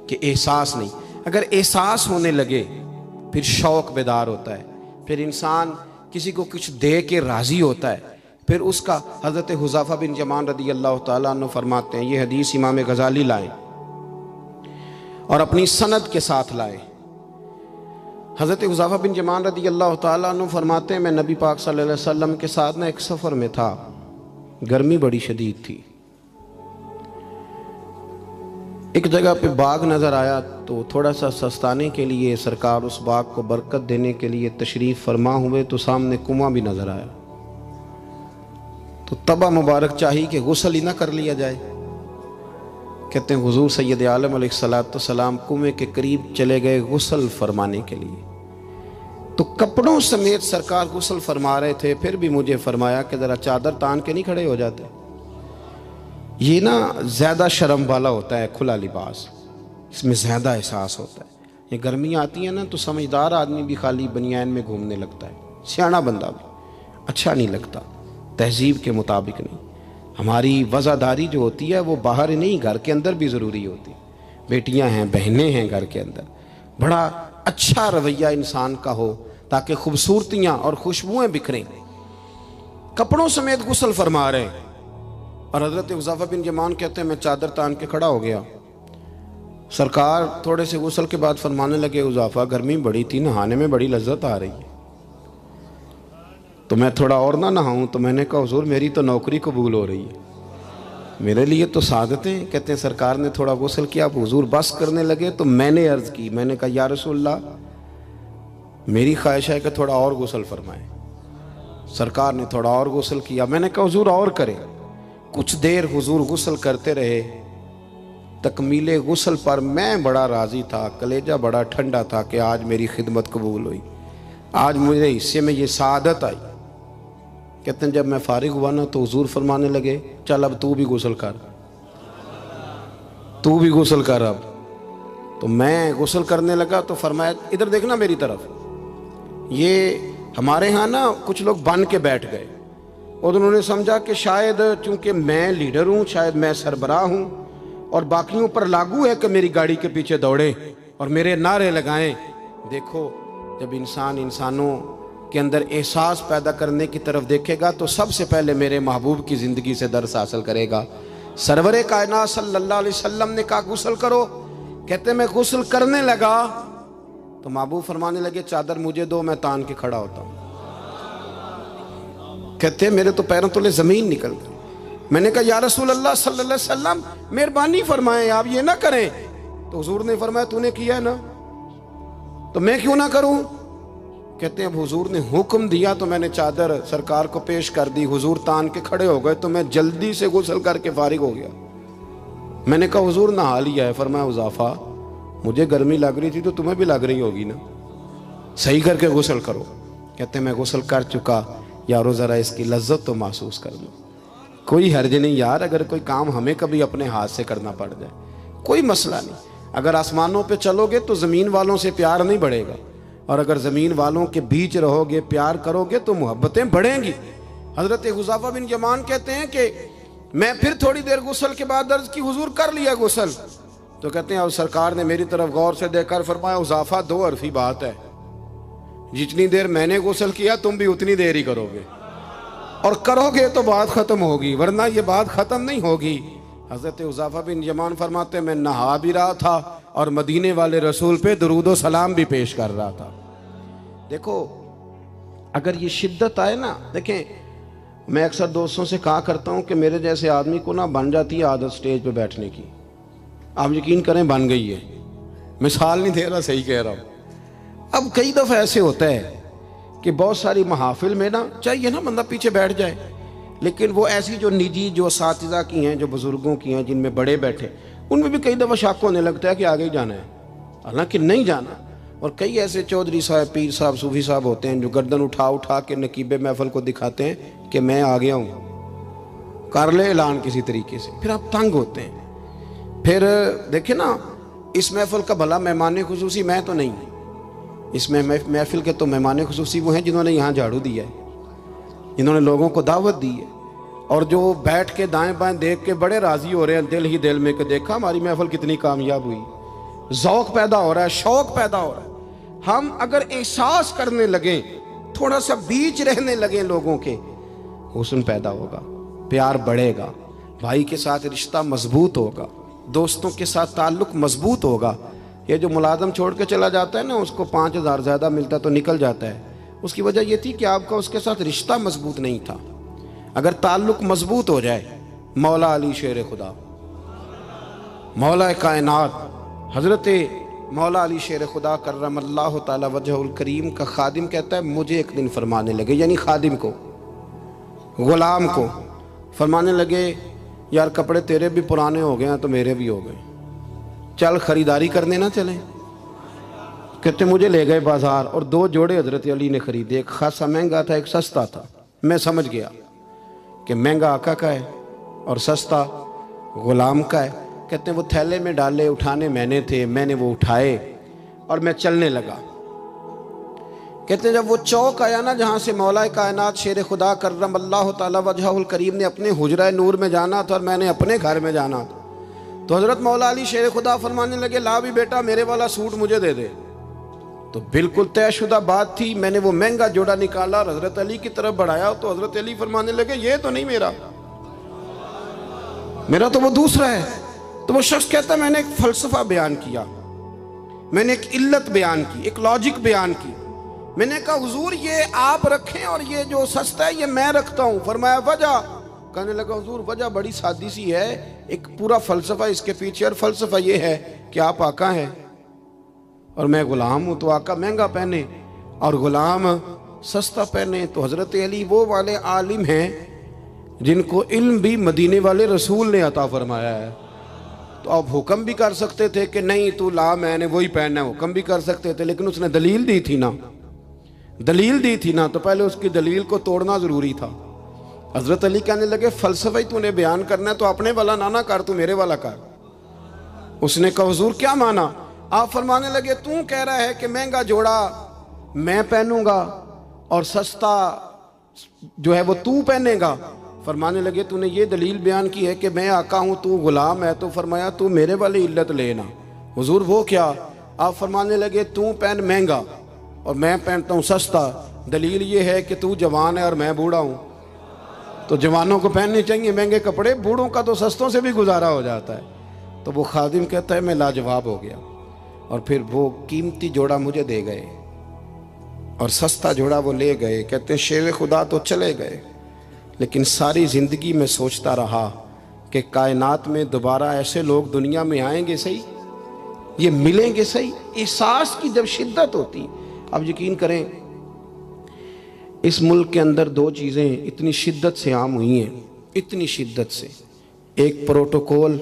کہ احساس نہیں، اگر احساس ہونے لگے پھر شوق بیدار ہوتا ہے، پھر انسان کسی کو کچھ دے کے راضی ہوتا ہے، پھر اس کا حضرت حذیفہ بن یمان رضی اللہ تعالیٰ عنہ فرماتے ہیں، یہ حدیث امام غزالی لائے اور اپنی سند کے ساتھ لائے۔ حضرت حذیفہ بن یمان رضی اللہ تعالیٰ عنہ فرماتے ہیں، میں نبی پاک صلی اللہ علیہ وسلم کے ساتھ ایک سفر میں تھا، گرمی بڑی شدید تھی، ایک جگہ پہ باغ نظر آیا تو تھوڑا سا سستانے کے لیے سرکار اس باغ کو برکت دینے کے لیے تشریف فرما ہوئے تو سامنے کنواں بھی نظر آیا، تو تبا مبارک چاہی کہ غسل ہی نہ کر لیا جائے۔ کہتے ہیں حضور سید عالم علیہ السلام کنویں کے قریب چلے گئے غسل فرمانے کے لیے، تو کپڑوں سمیت سرکار غسل فرما رہے تھے، پھر بھی مجھے فرمایا کہ ذرا چادر تان کے نہیں کھڑے ہو جاتے؟ یہ نا زیادہ شرم والا ہوتا ہے کھلا لباس، اس میں زیادہ احساس ہوتا ہے۔ یہ گرمیاں آتی ہیں نا تو سمجھدار آدمی بھی خالی بنیان میں گھومنے لگتا ہے، سیاںا بندہ بھی اچھا نہیں لگتا، تہذیب کے مطابق نہیں۔ ہماری وزاداری جو ہوتی ہے وہ باہر نہیں، گھر کے اندر بھی ضروری ہوتی، بیٹیاں ہیں، بہنیں ہیں، گھر کے اندر بڑا اچھا رویہ انسان کا ہو تاکہ خوبصورتیاں اور خوشبوئیں بکھریں۔ کپڑوں سمیت غسل فرما رہے ہیں اور حضرت حذیفہ بن یمان کہتے ہیں میں چادر تان کے کھڑا ہو گیا، سرکار تھوڑے سے غسل کے بعد فرمانے لگے، حذیفہ گرمی بڑی تھی، نہانے میں بڑی لذت آ رہی ہے، تو میں تھوڑا اور نہ نہاؤں؟ تو میں نے کہا حضور میری تو نوکری قبول ہو رہی ہے، میرے لیے تو سعادتیں۔ کہتے ہیں سرکار نے تھوڑا غسل کیا، اب حضور بس کرنے لگے تو میں نے عرض کی، میں نے کہا یا رسول اللہ میری خواہش ہے کہ تھوڑا اور غسل فرمائیں۔ سرکار نے تھوڑا اور غسل کیا، میں نے کہا حضور اور کریں۔ کچھ دیر حضور غسل کرتے رہے، تکمیل غسل پر میں بڑا راضی تھا، کلیجہ بڑا ٹھنڈا تھا کہ آج میری خدمت قبول ہوئی، آج مجھے حصے میں یہ سعادت آئی۔ کہتے ہیں جب میں فارغ ہوا نا تو حضور فرمانے لگے چل اب تو بھی غسل کر، تو بھی غسل کر اب۔ تو میں غسل کرنے لگا تو فرمایا ادھر دیکھنا میری طرف۔ یہ ہمارے ہاں نا کچھ لوگ بن کے بیٹھ گئے اور انہوں نے سمجھا کہ شاید چونکہ میں لیڈر ہوں، شاید میں سربراہ ہوں اور باقیوں پر لاگو ہے کہ میری گاڑی کے پیچھے دوڑیں اور میرے نعرے لگائیں۔ دیکھو جب انسان انسانوں کے اندر احساس پیدا کرنے کی طرف دیکھے گا تو سب سے پہلے میرے محبوب کی زندگی سے درس حاصل کرے گا۔ سرور کائنات صلی اللہ علیہ وسلم نے کہا غسل کرو، کہتے میں غسل کرنے لگا تو محبوب فرمانے لگے چادر مجھے دو، میں تان کے کھڑا ہوتا ہوں۔ کہتے ہیں میرے تو پیروں تلے زمین نکل گئی۔ میں نے کہا یا رسول اللہ صلی اللہ علیہ وسلم مہربانی فرمائیں آپ یہ نہ کریں۔ تو حضور نے فرمایا تو نے کیا ہے نا تو میں کیوں نہ کروں؟ کہتے ہیں اب حضور نے حکم دیا تو میں نے چادر سرکار کو پیش کر دی، حضور تان کے کھڑے ہو گئے تو میں جلدی سے غسل کر کے فارغ ہو گیا۔ میں نے کہا حضور نہا لیا ہے؟ فرمایا حذیفہ مجھے گرمی لگ رہی تھی تو تمہیں بھی لگ رہی ہوگی نا، صحیح کر کے غسل کرو۔ کہتے ہیں میں غسل کر چکا، یارو ذرا اس کی لذت تو محسوس کر لو۔ کوئی حرج نہیں یار، اگر کوئی کام ہمیں کبھی اپنے ہاتھ سے کرنا پڑ جائے کوئی مسئلہ نہیں۔ اگر آسمانوں پہ چلو گے تو زمین والوں سے پیار نہیں بڑھے گا، اور اگر زمین والوں کے بیچ رہو گے پیار کرو گے تو محبتیں بڑھیں گی۔ حضرت حذیفہ بن یمان کہتے ہیں کہ میں پھر تھوڑی دیر غسل کے بعد عرض کی حضور کر لیا غسل؟ تو کہتے ہیں اب سرکار نے میری طرف غور سے دیکھ کر فرمایا حذیفہ دو حرفی بات ہے، جتنی دیر میں نے غسل کیا تم بھی اتنی دیر ہی کرو گے، اور کرو گے تو بات ختم ہوگی ورنہ یہ بات ختم نہیں ہوگی۔ حضرت حذیفہ بن یمان فرماتے میں نہا بھی رہا تھا اور مدینے والے رسول پہ درود و سلام بھی پیش کر رہا تھا۔ دیکھو اگر یہ شدت آئے نا، دیکھیں میں اکثر دوستوں سے کہا کرتا ہوں کہ میرے جیسے آدمی کو نا بن جاتی ہے عادت سٹیج پہ بیٹھنے کی، آپ یقین کریں بن گئی ہے، مثال نہیں دے رہا صحیح کہہ رہا ہوں۔ اب کئی دفعہ ایسے ہوتا ہے کہ بہت ساری محافل میں نا چاہیے نا بندہ پیچھے بیٹھ جائے، لیکن وہ ایسی جو نجی جو اساتذہ کی ہیں، جو بزرگوں کی ہیں، جن میں بڑے بیٹھے، ان میں بھی کئی دفعہ شک ہونے لگتا ہے کہ آگے ہی جانا ہے، حالانکہ نہیں جانا۔ اور کئی ایسے چودھری صاحب، پیر صاحب، صوفی صاحب ہوتے ہیں جو گردن اٹھا اٹھا کے نقیب محفل کو دکھاتے ہیں کہ میں آ گیا ہوں، کر لے اعلان کسی طریقے سے، پھر آپ تنگ ہوتے ہیں۔ پھر دیکھیں نا اس محفل کا بھلا مہمان خصوصی میں تو نہیں، اس میں محفل کے تو مہمان خصوصی وہ ہیں جنہوں نے یہاں جھاڑو دیا ہے، جنہوں نے لوگوں کو دعوت دی ہے، اور جو بیٹھ کے دائیں بائیں دیکھ کے بڑے راضی ہو رہے ہیں دل ہی دل میں کہ دیکھا ہماری محفل کتنی کامیاب ہوئی۔ ذوق پیدا ہو رہا ہے، شوق پیدا ہو رہا ہے۔ ہم اگر احساس کرنے لگیں، تھوڑا سا بیچ رہنے لگیں لوگوں کے، حسن پیدا ہوگا، پیار بڑھے گا، بھائی کے ساتھ رشتہ مضبوط ہوگا، دوستوں کے ساتھ تعلق مضبوط ہوگا۔ یہ جو ملازم چھوڑ کے چلا جاتا ہے نا، اس کو 5,000 زیادہ ملتا تو نکل جاتا ہے، اس کی وجہ یہ تھی کہ آپ کا اس کے ساتھ رشتہ مضبوط نہیں تھا۔ اگر تعلق مضبوط ہو جائے، مولا علی شیر خدا، مولا کائنات حضرت مولا علی شیر خدا کرم اللہ تعالی وجہ الکریم کا خادم کہتا ہے مجھے ایک دن فرمانے لگے، یعنی خادم کو، غلام کو فرمانے لگے یار کپڑے تیرے بھی پرانے ہو گئے ہیں تو میرے بھی ہو گئے، چل خریداری کرنے نہ چلیں۔ کہتے مجھے لے گئے بازار اور 2 جوڑے حضرت علی نے خریدے، ایک خاصا مہنگا تھا، ایک سستا تھا۔ میں سمجھ گیا کہ مہنگا آقا کا ہے اور سستا غلام کا ہے۔ کہتے ہیں وہ تھیلے میں ڈالے، اٹھانے میں نے وہ اٹھائے اور میں چلنے لگا۔ کہتے ہیں جب وہ چوک آیا نا جہاں سے مولا کائنات شیر خدا کرم اللہ تعالی وجہ الکریم نے اپنے حجرہ نور میں جانا تھا اور میں نے اپنے گھر میں جانا تھا، تو حضرت مولا علی شیر خدا فرمانے لگے لا بھی بیٹا میرے والا سوٹ مجھے دے دے۔ تو بالکل طے شدہ بات تھی، میں نے وہ مہنگا جوڑا نکالا اور حضرت علی کی طرف بڑھایا، تو حضرت علی فرمانے لگے یہ تو نہیں میرا تو وہ دوسرا ہے۔ تو وہ شخص کہتا ہے میں نے ایک فلسفہ بیان کیا، میں نے ایک علت بیان کی، ایک لاجک بیان کی۔ میں نے کہا حضور یہ آپ رکھیں اور یہ جو سستا ہے یہ میں رکھتا ہوں۔ فرمایا وجہ؟ کہنے لگا حضور وجہ بڑی سادی سی ہے، ایک پورا فلسفہ اس کے پیچھے، اور فلسفہ یہ ہے کہ آپ آقا ہیں اور میں غلام ہوں، تو آقا مہنگا پہنے اور غلام سستا پہنے۔ تو حضرت علی وہ والے عالم ہیں جن کو علم بھی مدینے والے رسول نے عطا فرمایا ہے، تو آپ حکم بھی کر سکتے تھے کہ نہیں تو لا میں نے وہی پہننا ہے، حکم بھی کر سکتے تھے، لیکن اس نے دلیل دی تھی نا، تو پہلے اس کی دلیل کو توڑنا ضروری تھا۔ حضرت علی کہنے لگے فلسفہ ہی تو نے بیان کرنا ہے تو اپنے والا نہ کر، تو میرے والا کر۔ اس نے کہا حضور کیا مانا؟ آپ فرمانے لگے تو کہہ رہا ہے کہ مہنگا جوڑا میں پہنوں گا اور سستا جو ہے وہ تو پہنے گا۔ فرمانے لگے تو نے یہ دلیل بیان کی ہے کہ میں آقا ہوں تو غلام ہے، تو فرمایا تو میرے والی علت لینا۔ حضور وہ کیا؟ آپ فرمانے لگے تو پہن مہنگا اور میں پہنتا ہوں سستا، دلیل یہ ہے کہ تو جوان ہے اور میں بوڑھا ہوں، تو جوانوں کو پہننے چاہیے مہنگے کپڑے، بوڑھوں کا تو سستوں سے بھی گزارا ہو جاتا ہے۔ تو وہ خادم کہتا ہے میں لاجواب ہو گیا، اور پھر وہ قیمتی جوڑا مجھے دے گئے اور سستا جوڑا وہ لے گئے۔ کہتے ہیں شیر خدا تو چلے گئے، لیکن ساری زندگی میں سوچتا رہا کہ کائنات میں دوبارہ ایسے لوگ دنیا میں آئیں گے صحیح، یہ ملیں گے صحیح۔ احساس کی جب شدت ہوتی، اب یقین کریں اس ملک کے اندر 2 چیزیں اتنی شدت سے عام ہوئی ہیں، اتنی شدت سے، ایک پروٹوکول،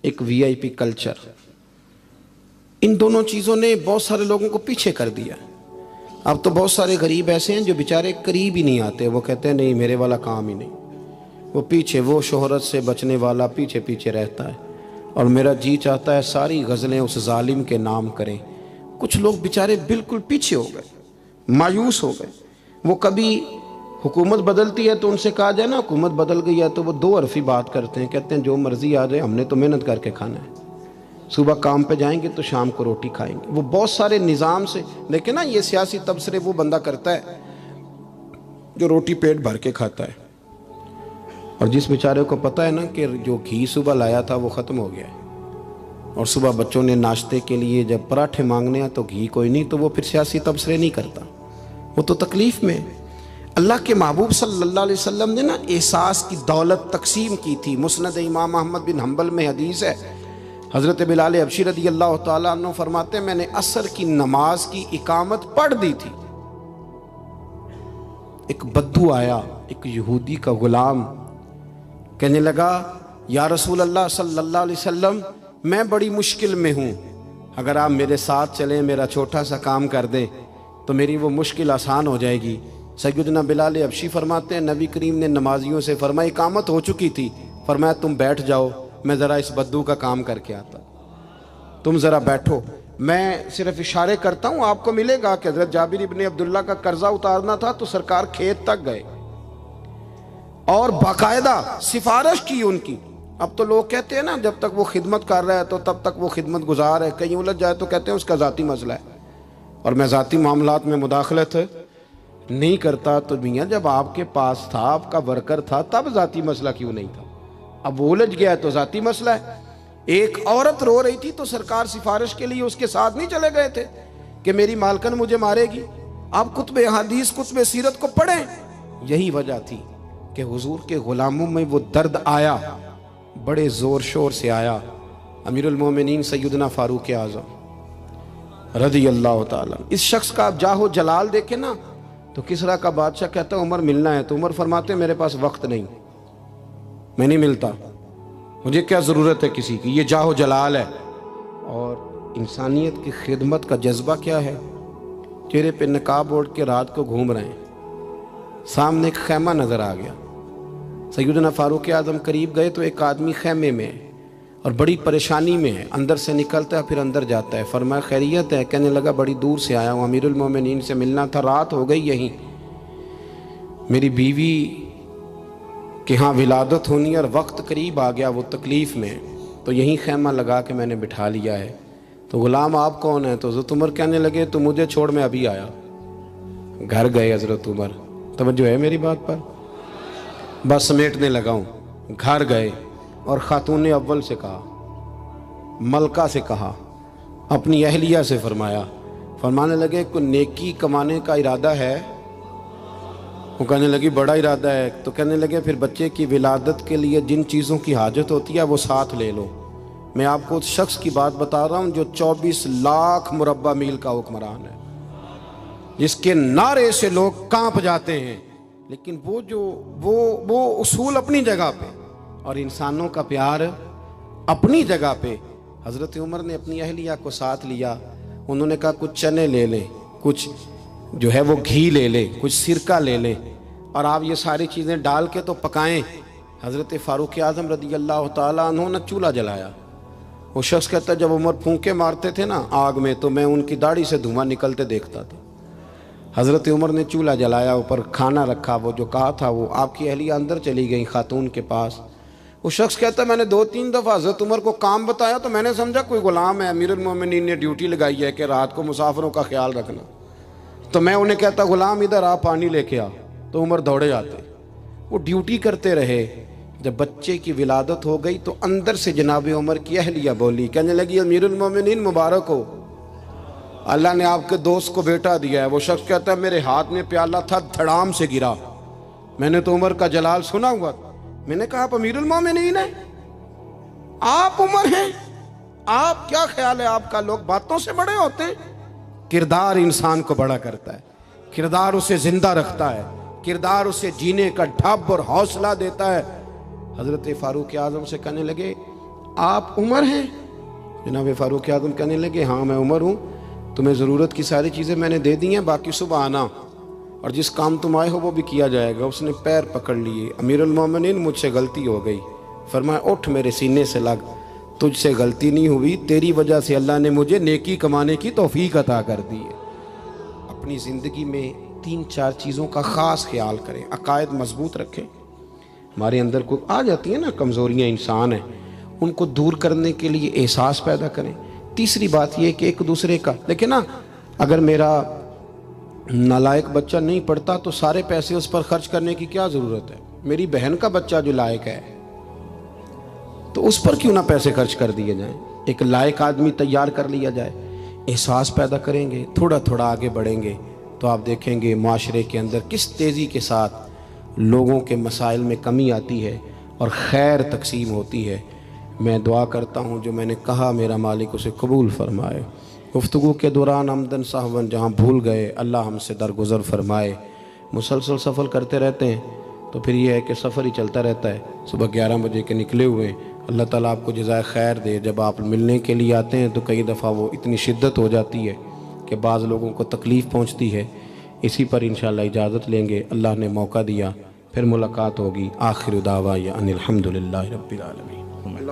ایک VIP کلچر۔ ان دونوں چیزوں نے بہت سارے لوگوں کو پیچھے کر دیا۔ اب تو بہت سارے غریب ایسے ہیں جو بیچارے قریب ہی نہیں آتے، وہ کہتے ہیں نہیں میرے والا کام ہی نہیں، وہ پیچھے، وہ شہرت سے بچنے والا پیچھے رہتا ہے، اور میرا جی چاہتا ہے ساری غزلیں اس ظالم کے نام کریں۔ کچھ لوگ بیچارے بالکل پیچھے ہو گئے، مایوس ہو گئے۔ وہ کبھی حکومت بدلتی ہے تو ان سے کہا جائے نا حکومت بدل گئی ہے، تو وہ 2 حرفی بات کرتے ہیں، کہتے ہیں جو مرضی آ جائے ہم نے تو محنت کر کے کھانا ہے، صبح کام پہ جائیں گے تو شام کو روٹی کھائیں گے۔ وہ بہت سارے نظام سے دیکھیں نا، یہ سیاسی تبصرے وہ بندہ کرتا ہے جو روٹی پیٹ بھر کے کھاتا ہے، اور جس بیچارے کو پتہ ہے نا کہ جو گھی صبح لایا تھا وہ ختم ہو گیا ہے، اور صبح بچوں نے ناشتے کے لیے جب پراٹھے مانگنے ہیں تو گھی کوئی نہیں، تو وہ پھر سیاسی تبصرے نہیں کرتا، وہ تو تکلیف میں۔ اللہ کے محبوب صلی اللہ علیہ وسلم نے نا احساس کی دولت تقسیم کی تھی۔ مسند امام احمد بن حنبل میں حدیث ہے، حضرت بلال حبشی رضی اللہ تعالیٰ عنہ فرماتے ہیں میں نے عصر کی نماز کی اقامت پڑھ دی تھی، ایک بدو آیا، ایک یہودی کا غلام، کہنے لگا یا رسول اللہ صلی اللہ علیہ وسلم میں بڑی مشکل میں ہوں، اگر آپ میرے ساتھ چلیں، میرا چھوٹا سا کام کر دیں تو میری وہ مشکل آسان ہو جائے گی۔ سیدنا بلال حبشی فرماتے ہیں نبی کریم نے نمازیوں سے فرمایا اقامت ہو چکی تھی، فرمایا تم بیٹھ جاؤ، میں ذرا اس بدو کا کام کر کے آتا، تم ذرا بیٹھو۔ میں صرف اشارے کرتا ہوں، آپ کو ملے گا کہ حضرت جابر ابن عبداللہ کا قرضہ اتارنا تھا تو سرکار کھیت تک گئے اور باقاعدہ سفارش کی ان کی۔ اب تو لوگ کہتے ہیں نا جب تک وہ خدمت کر رہا ہے تو تب تک وہ خدمت گزار ہے، کہیں الجھ جائے تو کہتے ہیں اس کا ذاتی مسئلہ ہے، اور میں ذاتی معاملات میں مداخلت نہیں کرتا۔ تو میاں جب آپ کے پاس تھا، آپ کا ورکر تھا، تب ذاتی مسئلہ کیوں نہیں تھا؟ اب وہ الجھ گیا ہے تو ذاتی مسئلہ ہے۔ ایک عورت رو رہی تھی تو سرکار سفارش کے لیے اس کے ساتھ نہیں چلے گئے تھے کہ میری مالکن مجھے مارے گی؟ آپ کتب حدیث، کتب سیرت کو پڑھیں۔ یہی وجہ تھی کہ حضور کے غلاموں میں وہ درد آیا، بڑے زور شور سے آیا۔ امیر المومنین سیدنا فاروق اعظم رضی اللہ تعالیٰ، اس شخص کا آپ جاہ و جلال دیکھیں نا تو کسریٰ کا بادشاہ کہتا ہے عمر ملنا ہے، تو عمر فرماتے ہیں میرے پاس وقت نہیں، میں نہیں ملتا، مجھے کیا ضرورت ہے کسی کی، یہ جاہ و جلال ہے۔ اور انسانیت کی خدمت کا جذبہ کیا ہے؟ چہرے پہ نقاب اوڑھ کے رات کو گھوم رہے ہیں، سامنے ایک خیمہ نظر آ گیا، سیدنا فاروق اعظم قریب گئے تو ایک آدمی خیمے میں ہے اور بڑی پریشانی میں ہے، اندر سے نکلتا ہے پھر اندر جاتا ہے۔ فرمایا خیریت ہے؟ کہنے لگا بڑی دور سے آیا ہوں، امیر المومنین سے ملنا تھا، رات ہو گئی یہیں، میری بیوی کہ ہاں ولادت ہونی اور وقت قریب آ گیا، وہ تکلیف میں، تو یہیں خیمہ لگا کے میں نے بٹھا لیا ہے۔ تو غلام آپ کون ہیں؟ تو حضرت عمر کہنے لگے تو مجھے چھوڑ میں ابھی آیا۔ گھر گئے حضرت عمر، توجہ ہے میری بات پر؟ بس سمیٹنے لگا ہوں۔ گھر گئے اور خاتون اول سے کہا، ملکہ سے کہا، اپنی اہلیہ سے فرمایا، فرمانے لگے کوئی نیکی کمانے کا ارادہ ہے؟ وہ کہنے لگی بڑا ارادہ ہے۔ تو کہنے لگے پھر بچے کی ولادت کے لیے جن چیزوں کی حاجت ہوتی ہے وہ ساتھ لے لو۔ میں آپ کو اس شخص کی بات بتا رہا ہوں جو 24 لاکھ مربع میل کا حکمران ہے، جس کے نعرے سے لوگ کانپ جاتے ہیں، لیکن وہ اصول اپنی جگہ پہ اور انسانوں کا پیار اپنی جگہ پہ۔ حضرت عمر نے اپنی اہلیہ کو ساتھ لیا، انہوں نے کہا کچھ چنے لے لیں، کچھ جو ہے وہ گھی لے لیں، کچھ سرکہ لے لیں، اور آپ یہ ساری چیزیں ڈال کے تو پکائیں۔ حضرت فاروق اعظم رضی اللہ تعالیٰ عنہ نے چولہا جلایا۔ وہ شخص کہتا ہے جب عمر پھونکے مارتے تھے نا آگ میں تو میں ان کی داڑھی سے دھواں نکلتے دیکھتا تھا۔ حضرت عمر نے چولہا جلایا، اوپر کھانا رکھا، وہ جو کہا تھا وہ آپ کی اہلیہ اندر چلی گئی خاتون کے پاس۔ وہ شخص کہتا ہے میں نے 2-3 دفعہ حضرت عمر کو کام بتایا تو میں نے سمجھا کوئی غلام ہے، امیر المومنین نے ڈیوٹی لگائی ہے کہ رات کو مسافروں کا خیال رکھنا، تو میں انہیں کہتا غلام ادھر آ پانی لے کے آ، تو عمر دوڑے جاتے۔ وہ ڈیوٹی کرتے رہے۔ جب بچے کی ولادت ہو گئی تو اندر سے جناب عمر کی اہلیہ بولی، کہنے لگی امیر المومنین مبارک ہو، اللہ نے آپ کے دوست کو بیٹا دیا ہے۔ وہ شخص کہتا ہے میرے ہاتھ میں پیالہ تھا، دھڑام سے گرا، میں نے تو عمر کا جلال سنا ہوا، میں نے کہا آپ امیر المومنین ہیں، آپ عمر ہیں، آپ کیا خیال ہے آپ کا لوگ باتوں سے بڑے ہوتے ہیں؟ کردار انسان کو بڑا کرتا ہے، کردار اسے زندہ رکھتا ہے، کردار اسے جینے کا ڈھب اور حوصلہ دیتا ہے۔ حضرت فاروق اعظم سے کہنے لگے آپ عمر ہیں؟ جناب فاروق اعظم کہنے لگے ہاں میں عمر ہوں، تمہیں ضرورت کی ساری چیزیں میں نے دے دی ہیں، باقی صبح آنا اور جس کام تم آئے ہو وہ بھی کیا جائے گا۔ اس نے پیر پکڑ لیے، امیر المومنین مجھ سے غلطی ہو گئی۔ فرمایا اٹھ میرے سینے سے لگ، تجھ سے غلطی نہیں ہوئی، تیری وجہ سے اللہ نے مجھے نیکی کمانے کی توفیق عطا کر دی ہے۔ اپنی زندگی میں 3-4 چیزوں کا خاص خیال کریں، عقائد مضبوط رکھیں۔ ہمارے اندر کو آ جاتی ہیں نا کمزوریاں، انسان ہیں، ان کو دور کرنے کے لیے احساس پیدا کریں۔ تیسری بات یہ کہ ایک دوسرے کا دیکھیں نا، اگر میرا نالائق بچہ نہیں پڑھتا تو سارے پیسے اس پر خرچ کرنے کی کیا ضرورت ہے؟ میری بہن کا بچہ جو لائق ہے تو اس پر کیوں نہ پیسے خرچ کر دیے جائیں، ایک لائق آدمی تیار کر لیا جائے۔ احساس پیدا کریں گے، تھوڑا تھوڑا آگے بڑھیں گے تو آپ دیکھیں گے معاشرے کے اندر کس تیزی کے ساتھ لوگوں کے مسائل میں کمی آتی ہے اور خیر تقسیم ہوتی ہے۔ میں دعا کرتا ہوں جو میں نے کہا میرا مالک اسے قبول فرمائے۔ گفتگو کے دوران عمدن سہون جہاں بھول گئے اللہ ہم سے درگزر فرمائے۔ مسلسل سفر کرتے رہتے ہیں تو پھر یہ ہے کہ سفر ہی چلتا رہتا ہے۔ صبح 11 بجے کے نکلے ہوئے، اللہ تعالیٰ آپ کو جزائے خیر دے۔ جب آپ ملنے کے لیے آتے ہیں تو کئی دفعہ وہ اتنی شدت ہو جاتی ہے کہ بعض لوگوں کو تکلیف پہنچتی ہے۔ اسی پر انشاءاللہ اجازت لیں گے، اللہ نے موقع دیا، پھر ملاقات ہوگی۔ آخر دعوانا ان الحمدللہ رب العالمین۔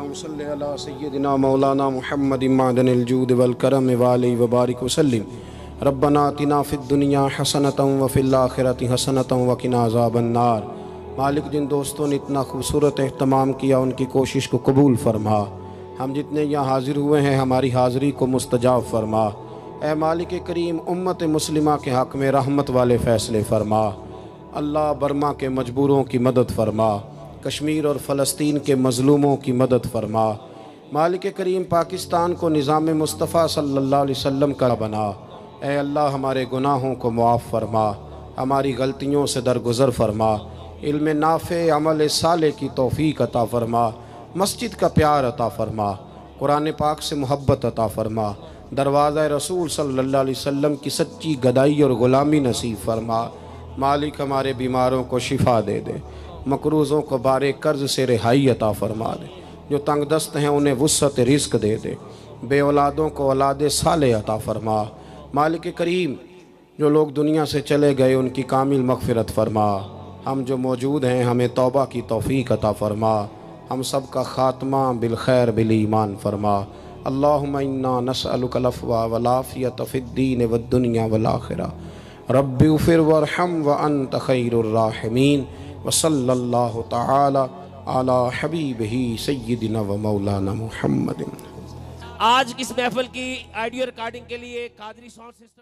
اللهم صل على سيدنا مولانا محمد معدن الجود والكرم وآله وبارك وسلم ربنا آتنا في الدنيا حسنة وفي الآخرة حسنة وقنا عذاب النار۔ مالک جن دوستوں نے اتنا خوبصورت اہتمام کیا ان کی کوشش کو قبول فرما، ہم جتنے یہاں حاضر ہوئے ہیں ہماری حاضری کو مستجاب فرما۔ اے مالک کریم امت مسلمہ کے حق میں رحمت والے فیصلے فرما۔ اللہ برما کے مجبوروں کی مدد فرما، کشمیر اور فلسطین کے مظلوموں کی مدد فرما۔ مالک کریم پاکستان کو نظام مصطفیٰ صلی اللہ علیہ وسلم کا بنا۔ اے اللہ ہمارے گناہوں کو معاف فرما، ہماری غلطیوں سے درگزر فرما، علم نافع عمل صالح کی توفیق عطا فرما، مسجد کا پیار عطا فرما، قرآن پاک سے محبت عطا فرما، دروازہ رسول صلی اللہ علیہ وسلم کی سچی گدائی اور غلامی نصیب فرما۔ مالک ہمارے بیماروں کو شفا دے دے، مقروضوں کو بارے قرض سے رہائی عطا فرما دے، جو تنگ دست ہیں انہیں وسعت رزق دے دے، بے اولادوں کو اولاد صالح عطا فرما۔ مالک کریم جو لوگ دنیا سے چلے گئے ان کی کامل مغفرت فرما، ہم جو موجود ہیں ہمیں توبہ کی توفیق عطا فرما، ہم سب کا خاتمہ بالخیر بالایمان فرما۔ اللہم انا نسألک العفو والعافیۃ فی الدین والدنیا والآخرہ، رب اغفر وارحم وانت خیر الراحمین، وصلی اللہ تعالی علی حبیبہ سیدنا و مولانا محمد۔ آج اس محفل کی آڈیو ریکارڈنگ کے لیے قادری ساؤنڈ سسٹم